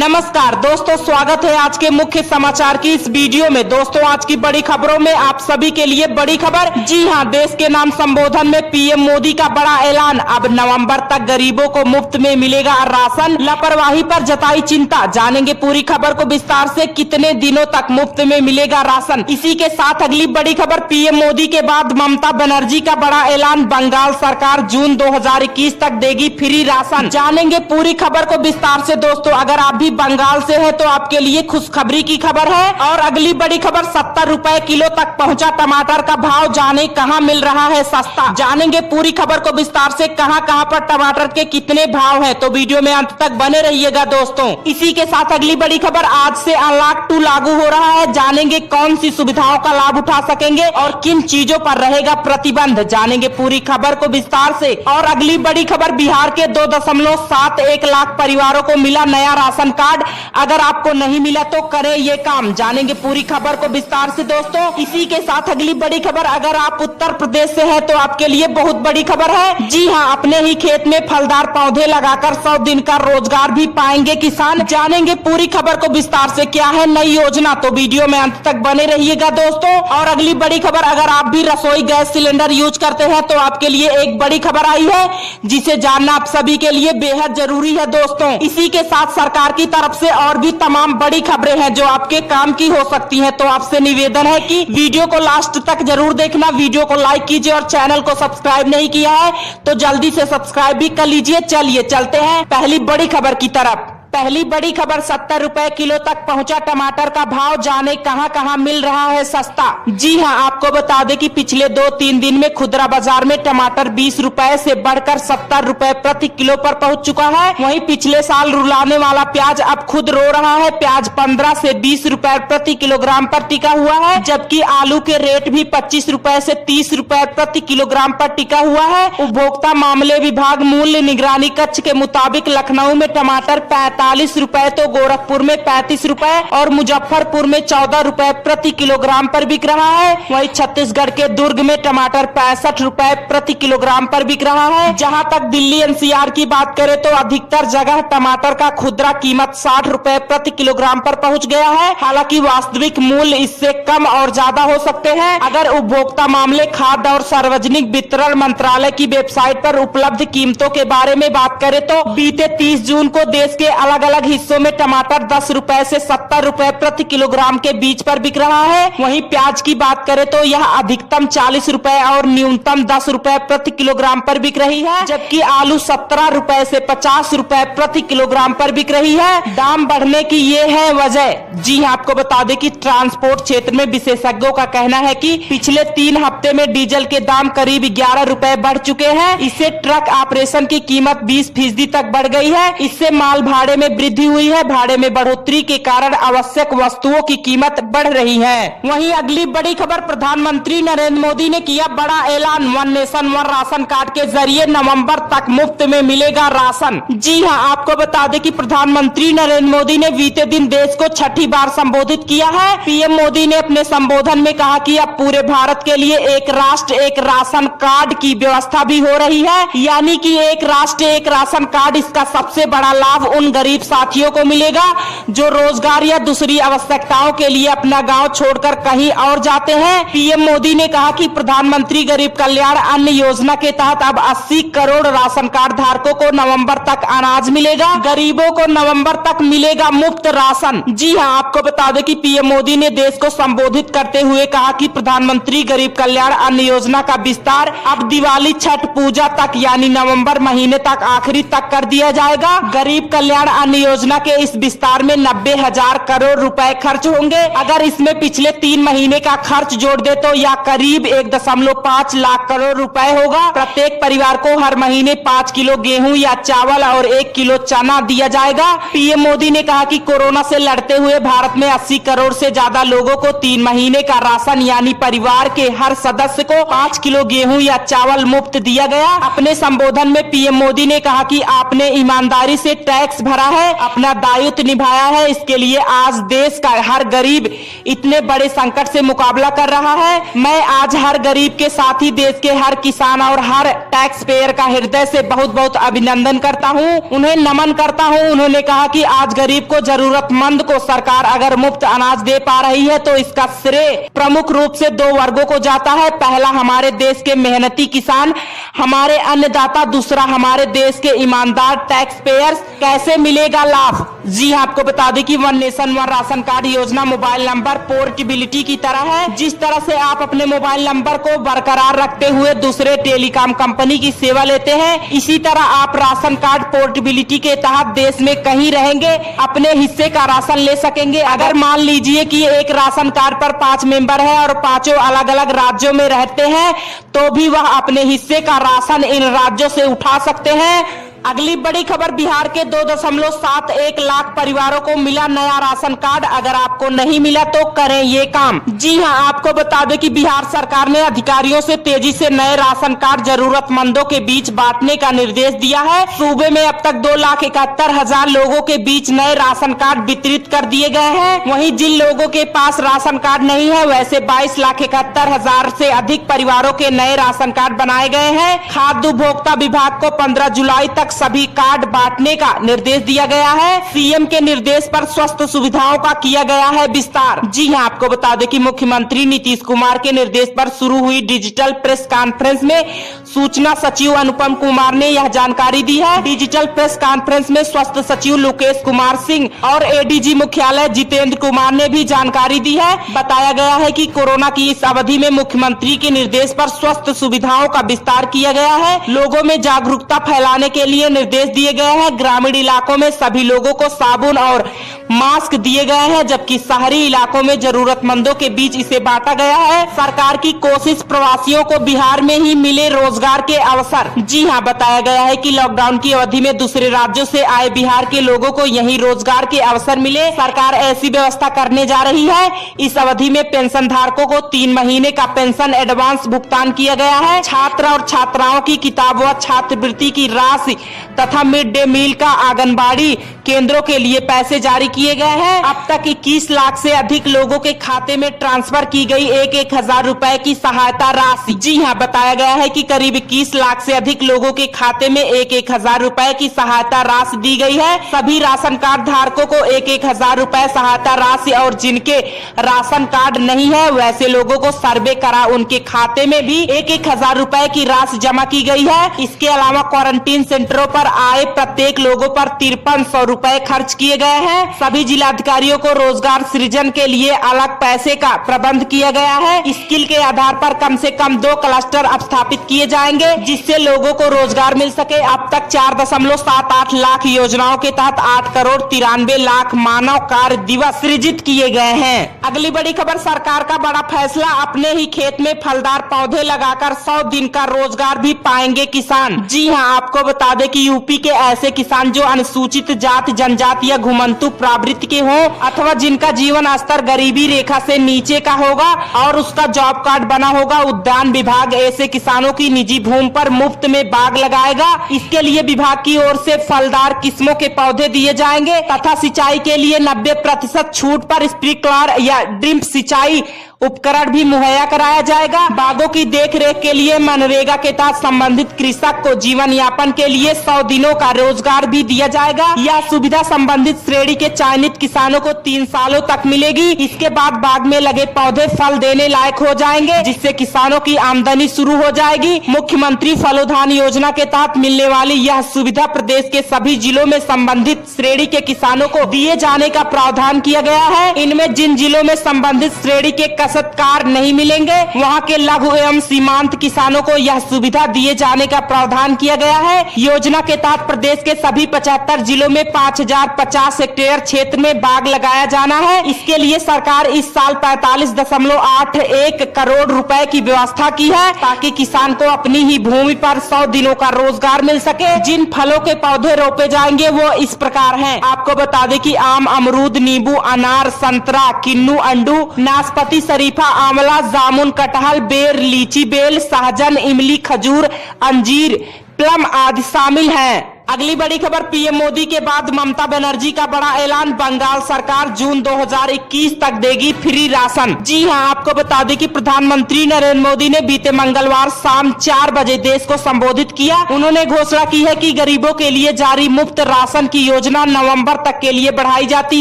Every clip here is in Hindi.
नमस्कार दोस्तों, स्वागत है आज के मुख्य समाचार की इस वीडियो में। दोस्तों, आज की बड़ी खबरों में आप सभी के लिए बड़ी खबर। जी हां, देश के नाम संबोधन में पीएम मोदी का बड़ा ऐलान। अब नवंबर तक गरीबों को मुफ्त में मिलेगा राशन। लापरवाही पर जताई चिंता। जानेंगे पूरी खबर को विस्तार से, कितने दिनों तक मुफ्त में मिलेगा राशन। इसी के साथ अगली बड़ी खबर, पीएम मोदी के बाद ममता बनर्जी का बड़ा ऐलान। बंगाल सरकार जून 2021 तक देगी फ्री राशन। जानेंगे पूरी खबर को विस्तार से। दोस्तों, अगर आप भी बंगाल से है तो आपके लिए खुशखबरी की खबर है। और अगली बड़ी खबर, 70 रुपए किलो तक पहुंचा टमाटर का भाव। जाने कहां मिल रहा है सस्ता। जानेंगे पूरी खबर को विस्तार से, कहां कहां पर टमाटर के कितने भाव हैं। तो वीडियो में अंत तक बने रहिएगा दोस्तों। इसी के साथ अगली बड़ी खबर, आज से अनलॉक 2 लागू हो रहा है। जानेंगे कौन सी सुविधाओं का लाभ उठा सकेंगे और किन चीजों पर रहेगा प्रतिबंध। जानेंगे पूरी खबर को विस्तार से। और अगली बड़ी खबर, बिहार के 2.71 लाख परिवारों को मिला नया राशन कार्ड। अगर आपको नहीं मिला तो करें ये काम। जानेंगे पूरी खबर को विस्तार से दोस्तों। इसी के साथ अगली बड़ी खबर, अगर आप उत्तर प्रदेश से है तो आपके लिए बहुत बड़ी खबर है। जी हां, अपने ही खेत में फलदार पौधे लगाकर 100 दिन का रोजगार भी पाएंगे किसान। जानेंगे पूरी खबर को विस्तार से, क्या है नई योजना। तो वीडियो में अंत तक बने रहिएगा दोस्तों। और अगली बड़ी खबर, अगर आप भी रसोई गैस सिलेंडर यूज करते हैं तो आपके लिए एक बड़ी खबर आई है, जिसे जानना आप सभी के लिए बेहद जरूरी है दोस्तों। इसी के साथ सरकार की तरफ से और भी तमाम बड़ी खबरें हैं जो आपके काम की हो सकती हैं। तो आपसे निवेदन है कि वीडियो को लास्ट तक जरूर देखना। वीडियो को लाइक कीजिए और चैनल को सब्सक्राइब नहीं किया है तो जल्दी से सब्सक्राइब भी कर लीजिए। चलिए चलते हैं पहली बड़ी खबर की तरफ। पहली बड़ी खबर, 70 रुपए किलो तक पहुंचा टमाटर का भाव। जाने कहां कहां मिल रहा है सस्ता। जी हां, आपको बता दें कि पिछले 2-3 दिन में खुदरा बाजार में टमाटर 20 रुपए से बढ़कर 70 रुपए प्रति किलो पर पहुंच चुका है। वहीं पिछले साल रुलाने वाला प्याज अब खुद रो रहा है। प्याज 15 से 20 रुपए प्रति किलोग्राम पर टिका हुआ है, जबकि आलू के रेट भी 25 रुपए से 30 रुपए प्रति किलोग्राम पर टिका हुआ है। उपभोक्ता मामले विभाग मूल्य निगरानी कक्ष के मुताबिक लखनऊ में टमाटर 45 रुपए, तो गोरखपुर में 35 रुपए और मुजफ्फरपुर में 14 रुपए प्रति किलोग्राम पर बिक रहा है। वहीं छत्तीसगढ़ के दुर्ग में टमाटर 65 रुपए प्रति किलोग्राम पर बिक रहा है। जहां तक दिल्ली एनसीआर की बात करें तो अधिकतर जगह टमाटर का खुदरा कीमत 60 रुपए प्रति किलोग्राम पर पहुंच गया है। हालांकि वास्तविक मूल्य इससे कम और ज्यादा हो सकते हैं। अगर उपभोक्ता मामले, खाद्य और सार्वजनिक वितरण मंत्रालय की वेबसाइट पर उपलब्ध कीमतों के बारे में बात करें तो बीते 30 जून को देश के अलग अलग हिस्सों में टमाटर 10 रुपए से 70 रुपए प्रति किलोग्राम के बीच पर बिक रहा है। वहीं प्याज की बात करें तो यह अधिकतम 40 रुपए और न्यूनतम 10 रुपए प्रति किलोग्राम पर बिक रही है, जबकि आलू 17 रुपए से 50 रुपए प्रति किलोग्राम पर बिक रही है। दाम बढ़ने की ये है वजह। जी हां, आपको बता दें कि ट्रांसपोर्ट क्षेत्र में विशेषज्ञों का कहना है कि पिछले 3 हफ्ते में डीजल के दाम करीब 11 रुपए बढ़ चुके हैं। इससे ट्रक ऑपरेशन की कीमत 20% तक बढ़ गई है। इससे माल भाड़े में वृद्धि हुई है। भाड़े में बढ़ोतरी के कारण आवश्यक वस्तुओं की कीमत बढ़ रही है। वहीं अगली बड़ी खबर, प्रधानमंत्री नरेंद्र मोदी ने किया बड़ा ऐलान। 1 नेशन 1 राशन कार्ड के जरिए नवंबर तक मुफ्त में मिलेगा राशन। जी हां, आपको बता दें कि प्रधानमंत्री नरेंद्र मोदी ने बीते दिन देश को 6ठी बार संबोधित किया है। पीएम मोदी ने अपने संबोधन में कहा कि अब पूरे भारत के लिए एक राष्ट्र एक राशन कार्ड की व्यवस्था भी हो रही है। यानी कि एक राष्ट्र एक राशन कार्ड, इसका सबसे बड़ा लाभ उन गरीब साथियों को मिलेगा जो रोजगार या दूसरी आवश्यकताओं के लिए अपना गांव छोड़कर कहीं और जाते हैं। पीएम मोदी ने कहा कि प्रधानमंत्री गरीब कल्याण अन्न योजना के तहत अब 80 करोड़ राशन कार्ड धारकों को नवंबर तक अनाज मिलेगा। गरीबों को नवंबर तक मिलेगा मुफ्त राशन। जी हां, आपको बता दें कि पीएम मोदी ने देश को संबोधित करते हुए कहा कि प्रधानमंत्री गरीब कल्याण अन्न योजना का विस्तार अब दिवाली, छठ पूजा तक यानी नवंबर महीने तक आखिरी तक कर दिया जाएगा। गरीब कल्याण अन्न योजना के इस विस्तार में 90,000 करोड़ रुपए खर्च होंगे। अगर इसमें पिछले 3 महीने का खर्च जोड़ दे तो यह करीब 1.5 लाख करोड़ रुपए होगा। प्रत्येक परिवार को हर महीने 5 किलो गेहूं या चावल और 1 किलो चना दिया जाएगा। पीएम मोदी ने कहा कि कोरोना से लड़ते हुए भारत में 80 करोड़ से ज्यादा लोगों को 3 महीने का राशन यानी परिवार के हर सदस्य को 5 किलो गेहूं या चावल मुफ्त दिया गया। अपने संबोधन में पीएम मोदी ने कहा कि आपने ईमानदारी से टैक्स भरा करा है, अपना दायित्व निभाया है। इसके लिए आज देश का हर गरीब इतने बड़े संकट से मुकाबला कर रहा है। मैं आज हर गरीब के साथ ही देश के हर किसान और हर टैक्स पेयर का हृदय से बहुत बहुत अभिनंदन करता हूं, उन्हें नमन करता हूं। उन्होंने कहा कि आज गरीब को, जरूरतमंद को सरकार अगर मुफ्त अनाज दे पा रही है तो इसका श्रेय प्रमुख रूप से दो वर्गों को जाता है। पहला हमारे देश के मेहनती किसान, हमारे अन्नदाता, दूसरा हमारे देश के ईमानदार टैक्स पेयर्स। कैसे मिलेगा लाभ? जी हाँ, आपको बता दें कि one nation one ration card योजना मोबाइल नंबर पोर्टेबिलिटी की तरह है। जिस तरह से आप अपने मोबाइल नंबर को बरकरार रखते हुए दूसरे टेलीकॉम कंपनी की सेवा लेते हैं, इसी तरह आप राशन कार्ड पोर्टेबिलिटी के तहत देश में कहीं रहेंगे अपने हिस्से का राशन ले सकेंगे। अगर मान लीजिए कि एक राशन कार्ड पर 5 मेंबर है और पांचों अलग अलग राज्यों में रहते हैं, तो भी वह अपने हिस्से का राशन इन राज्यों से उठा सकते हैं। अगली बड़ी खबर, बिहार के 2.71 लाख परिवारों को मिला नया राशन कार्ड। अगर आपको नहीं मिला तो करें ये काम। जी हां, आपको बता दें कि बिहार सरकार ने अधिकारियों से तेजी से नए राशन कार्ड जरूरतमंदों के बीच बांटने का निर्देश दिया है। सूबे में अब तक 2,71,000 लोगों के बीच नए राशन कार्ड वितरित कर दिए गए हैं। वहीं जिन लोगों के पास राशन कार्ड नहीं है, वैसे 22,71,000 से अधिक परिवारों के नए राशन कार्ड बनाए गए हैं। खाद्य उपभोक्ता विभाग को 15 जुलाई तक सभी कार्ड बांटने का निर्देश दिया गया है। सीएम के निर्देश पर स्वास्थ्य सुविधाओं का किया गया है विस्तार। जी हां, आपको बता दें कि मुख्यमंत्री नीतीश कुमार के निर्देश पर शुरू हुई डिजिटल प्रेस कॉन्फ्रेंस में सूचना सचिव अनुपम कुमार ने यह जानकारी दी है। डिजिटल प्रेस कॉन्फ्रेंस में स्वास्थ्य सचिव लोकेश कुमार सिंह और एडीजी मुख्यालय जितेंद्र कुमार ने भी जानकारी दी है। बताया गया है कि कोरोना की इस अवधि में मुख्यमंत्री के निर्देश पर स्वास्थ्य सुविधाओं का विस्तार किया गया है। लोगों में जागरूकता फैलाने के लिए निर्देश दिए गए हैं। ग्रामीण इलाकों में सभी लोगों को साबुन और मास्क दिए गए हैं, जबकि शहरी इलाकों में जरूरतमंदों के बीच इसे बांटा गया है। सरकार की कोशिश, प्रवासियों को बिहार में ही मिले रोजगार के अवसर। जी हां, बताया गया है कि लॉकडाउन की अवधि में दूसरे राज्यों से आए बिहार के लोगों को यहीं रोजगार के अवसर मिले। सरकार ऐसी व्यवस्था करने जा रही है। इस अवधि में पेंशन धारकों को 3 महीने का पेंशन एडवांस भुगतान किया गया है। छात्र और छात्राओं की किताब व छात्रवृत्ति की राशि तथा मिड डे मील का आंगनबाड़ी केंद्रों के लिए पैसे जारी किए गए हैं। अब तक 21 लाख से अधिक लोगों के खाते में ट्रांसफर की गई 1,000 रुपए की सहायता राशि। जी हां, बताया गया है कि करीब 21 लाख से अधिक लोगों के खाते में 1,000 रुपए की सहायता राशि दी गई है। सभी राशन कार्ड धारकों को 1,000 रुपए सहायता राशि और जिनके राशन कार्ड नहीं है वैसे लोगों को सर्वे करा उनके खाते में भी 1,000 रुपए की राशि जमा की गई है। इसके अलावा क्वारंटीन सेंटरों पर आए प्रत्येक लोगों पर 5300 रुपए खर्च किए गए हैं। सभी जिलाधिकारियों को रोजगार सृजन के लिए अलग पैसे का प्रबंध किया गया है। स्किल के आधार पर कम से कम 2 क्लस्टर स्थापित किए जाएंगे, जिससे लोगों को रोजगार मिल सके। अब तक 4.78 लाख योजनाओं के तहत 8 करोड़ 93 लाख मानव कार्य दिवस सृजित किए गए हैं। अगली बड़ी खबर, सरकार का बड़ा फैसला, अपने ही खेत में फलदार पौधे लगाकर 100 दिन का रोजगार भी पाएंगे किसान। जी हां, आपको बता दें कि यूपी के ऐसे किसान जो अनुसूचित जाति, जनजाति या घुमंतु प्रवृत्ति के हो अथवा जिनका जीवन स्तर गरीबी रेखा से नीचे का होगा और उसका जॉब कार्ड बना होगा, उद्यान विभाग ऐसे किसानों की निजी भूमि पर मुफ्त में बाग लगाएगा। इसके लिए विभाग की ओर से फलदार किस्मों के पौधे दिए जाएंगे तथा सिंचाई के लिए 90% छूट पर स्प्रिंकलर या ड्रिप सिंचाई उपकरण भी मुहैया कराया जाएगा। बागों की देखरेख के लिए मनरेगा के तहत संबंधित कृषक को जीवन यापन के लिए 100 दिनों का रोजगार भी दिया जाएगा। यह सुविधा संबंधित श्रेणी के चयनित किसानों को 3 सालों तक मिलेगी। इसके बाद बाग में लगे पौधे फल देने लायक हो जाएंगे, जिससे किसानों की आमदनी शुरू हो जाएगी। मुख्यमंत्री फलोधान योजना के तहत मिलने वाली यह सुविधा प्रदेश के सभी जिलों में संबंधित श्रेणी के किसानों को दिए जाने का प्रावधान किया गया है। इनमें जिन जिलों में संबंधित श्रेणी के कसरतकार नहीं मिलेंगे, वहां के लघु एवं सीमांत किसानों को यह सुविधा दिए जाने का प्रावधान किया गया है। योजना के तहत प्रदेश के सभी 75 जिलों में 5050 हेक्टेयर क्षेत्र में बाग लगाया जाना है। इसके लिए सरकार इस साल 45.81 करोड़ रुपए की व्यवस्था की है, ताकि किसान को अपनी ही भूमि पर 100 दिनों का रोजगार मिल सके। जिन फलों के पौधे रोपे जाएंगे वो इस प्रकार हैं। आपको बता दें कि आम, अमरूद, नींबू, अनार, संतरा, किन्नू, अंडू, नाशपाती, शरीफा, आंवला, जामुन, कटहल, बेर, लीची बेल, सहजन, इमली, खजूर, अंजीर, प्लम आदि शामिल हैं। अगली बड़ी खबर, पीएम मोदी के बाद ममता बनर्जी का बड़ा ऐलान, बंगाल सरकार जून 2021 तक देगी फ्री राशन। जी हां, आपको बता दें कि प्रधानमंत्री नरेंद्र मोदी ने बीते मंगलवार शाम 4 बजे देश को संबोधित किया। उन्होंने घोषणा की है कि गरीबों के लिए जारी मुफ्त राशन की योजना नवंबर तक के लिए बढ़ाई जाती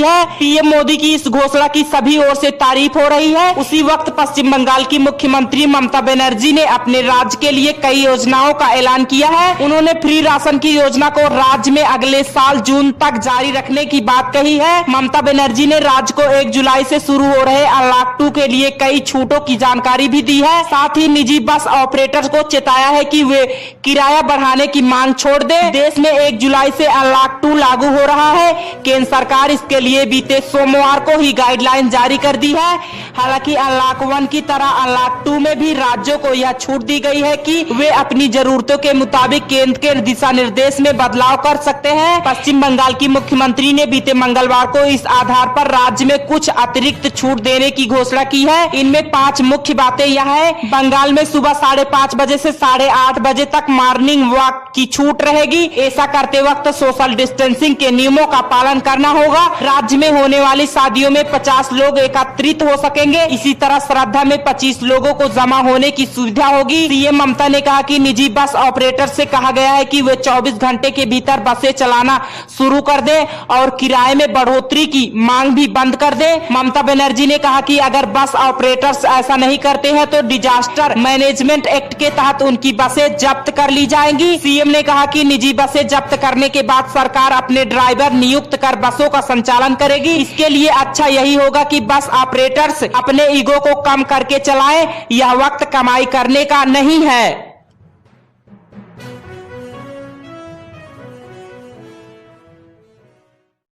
है। पीएम मोदी की इस घोषणा की सभी ओर से तारीफ हो रही है। उसी वक्त पश्चिम बंगाल की मुख्यमंत्री ममता बनर्जी ने अपने राज्य के लिए कई योजनाओं का ऐलान किया है। उन्होंने फ्री राशन की योजना को राज्य में अगले साल जून तक जारी रखने की बात कही है। ममता बनर्जी ने राज्य को 1 जुलाई से शुरू हो रहे अनलॉक 2 के लिए कई छूटों की जानकारी भी दी है। साथ ही निजी बस ऑपरेटर्स को चेताया है कि वे किराया बढ़ाने की मांग छोड़ दें। देश में 1 जुलाई से अनलॉक 2 लागू हो रहा है। केंद्र सरकार इसके लिए बीते सोमवार को ही गाइडलाइन जारी कर दी है। हालांकि अनलॉक 1 की तरह अनलॉक 2 में भी राज्यों को यह छूट दी गई है कि वे अपनी जरूरतों के मुताबिक केंद्र के दिशा निर्देश में बदलाव कर सकते हैं। पश्चिम बंगाल की मुख्यमंत्री ने बीते मंगलवार को इस आधार पर राज्य में कुछ अतिरिक्त छूट देने की घोषणा की है। इनमें 5 मुख्य बातें यह है। बंगाल में सुबह 5:30 बजे से 8:30 बजे तक मॉर्निंग वॉक की छूट रहेगी। ऐसा करते वक्त सोशल डिस्टेंसिंग के नियमों का पालन करना होगा। राज्य में होने वाली शादियों में 50 लोग एकत्रित हो सकेंगे। इसी तरह श्रद्धा में 25 लोगों को जमा होने की सुविधा होगी। सीएम ममता ने कहा कि निजी बस ऑपरेटर से कहा गया है कि वे 24 घंटे के भीतर बसें चलाना शुरू कर दें और किराए में बढ़ोतरी की मांग भी बंद कर दें। ममता बनर्जी ने कहा कि अगर बस ऑपरेटर्स ऐसा नहीं करते हैं तो डिजास्टर मैनेजमेंट एक्ट के तहत उनकी बसें जब्त कर ली जाएंगी। सीएम ने कहा कि निजी बसें जब्त करने के बाद सरकार अपने ड्राइवर नियुक्त कर बसों का संचालन करेगी। इसके लिए अच्छा यही होगा कि बस ऑपरेटर्स अपने ईगो को कम करके चलाएं। यह वक्त कमाई करने का नहीं है।